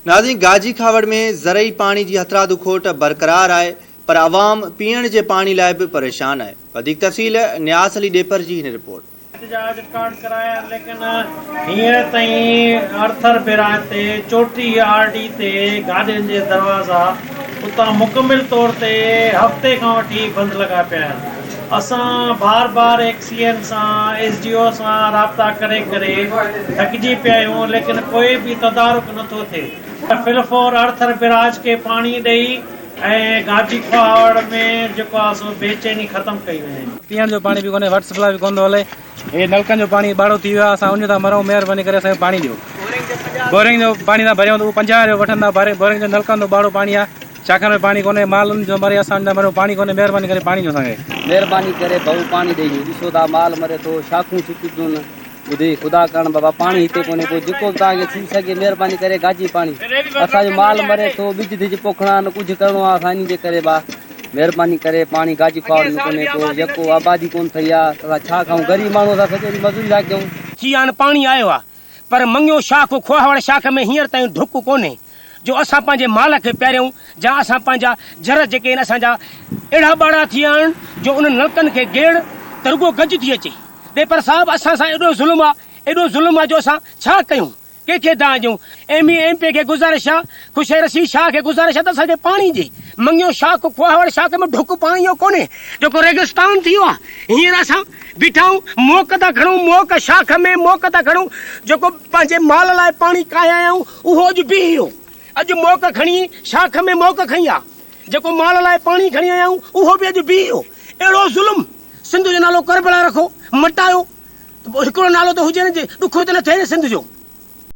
नाज़रीन, गाजी खावड़ में ज़रई पानी जी हथरादू खोट बरक़रार है, पर आवाम पीअण जे पानी लाइ बि परेशान है। वधीक तफ़सील न्यास अली डेपर जी हिन रिपोर्ट। एहतजाज रिकॉर्ड कराया, लेकिन हींअर ताईं आर्थर बिराज ते चोटी आरडी ते गाॾियुनि जे दरवाज़ा उतां मुकमिल तौर ते हफ़्ते खां वठी बंदि लॻा पिया आहिनि। असां बार बार एक्सीएन सां SDO सां राब्ता करे थकिजी पिया आहियूं, लेकिन कोई बि तदारुक नथो थिए। फिलफोर आर्थर बिराज खे पाणी ॾेई ऐं गाजी खावड़ में जेको आहे सो बेचैनी ख़तमु कई वञे। पीअण जो पाणी बि कोन्हे, वाटर सप्लाई बि कोन थो हले। हे नलकनि जो पाणी ॿाड़ो थी वियो आहे, असां उन था मरूं। महिरबानी करे असांखे पाणी ॾियो। बोरिंग जो पाणी था भरियूं त उहो 50 जो वठंदा। बोरिंग जो नलकनि जो ॿाड़ो पाणी आहे, छाकाणि पाणी कोन्हे। मालनि जो मरे, असां उन था मरूं। पाणी कोन्हे, महिरबानी करे पाणी ॾियो असांखे। महिरबानी करे भाऊ पाणी ॾेई ॾिसो था, माल मरे थो, शाखूं सुकी थियूं न। ॿुधे ख़ुदा करण बाबा, पाणी हिते कोन्हे को, जेको बि तव्हांखे थी सघे महिरबानी करे गाजी पाणी। असांजो माल मरे थो, ॿिज धिज पोखणा न, कुझु करिणो आहे असां इन जे करे बा महिरबानी करे पाणी गाजी खावड़ में कोन्हे को, जेको आबादी कोन थी आहे असां छा खाऊं? ग़रीब माण्हू असां सॼो ॾींहुं मज़ूरी था कयूं। थी हाणे पाणी आयो आहे, पर मङियो शाख खोहावड़ शाख में हींअर ताईं ढुक कोन्हे जो असां पंहिंजे माल खे पहिरियों जा असां पंहिंजा जर जेके आहिनि असांजा अहिड़ा ॿाड़ा थी विया आहिनि जो उन नलकनि खे गेड़ त रुॻो गज थी अचे। पर साहिबु असां सां एॾो ज़ुल्म आहे जो असां छा कयूं? कंहिंखे दां ॾियूं? MP खे गुज़ारिश आहे, ख़ुशैर रशीद शाह खे गुज़ारिश आहे त असांखे पाणी ॾे। मङियो शाख खोहावड़ शाख में ढुक पाणी जो कोन्हे, जेको रेगिस्तान थी वियो आहे। हींअर असां बीठाऊं, मोक था खणूं, मोक शाख में मोक था खणूं, जेको पंहिंजे माल लाइ पाणी काया आहियूं उहो अॼु बीह वियो। अॼु मोक खणी, शाख में मोक खई आहे, जेको माल लाइ पाणी खणी आया आहियूं उहो बि अॼु बीह वियो। अहिड़ो ज़ुल्म। सिंध जो नालो करबला रखो, मटायो, हिकिड़ो नालो त हुजे न, ॾुखो त न थिए न सिंध जो।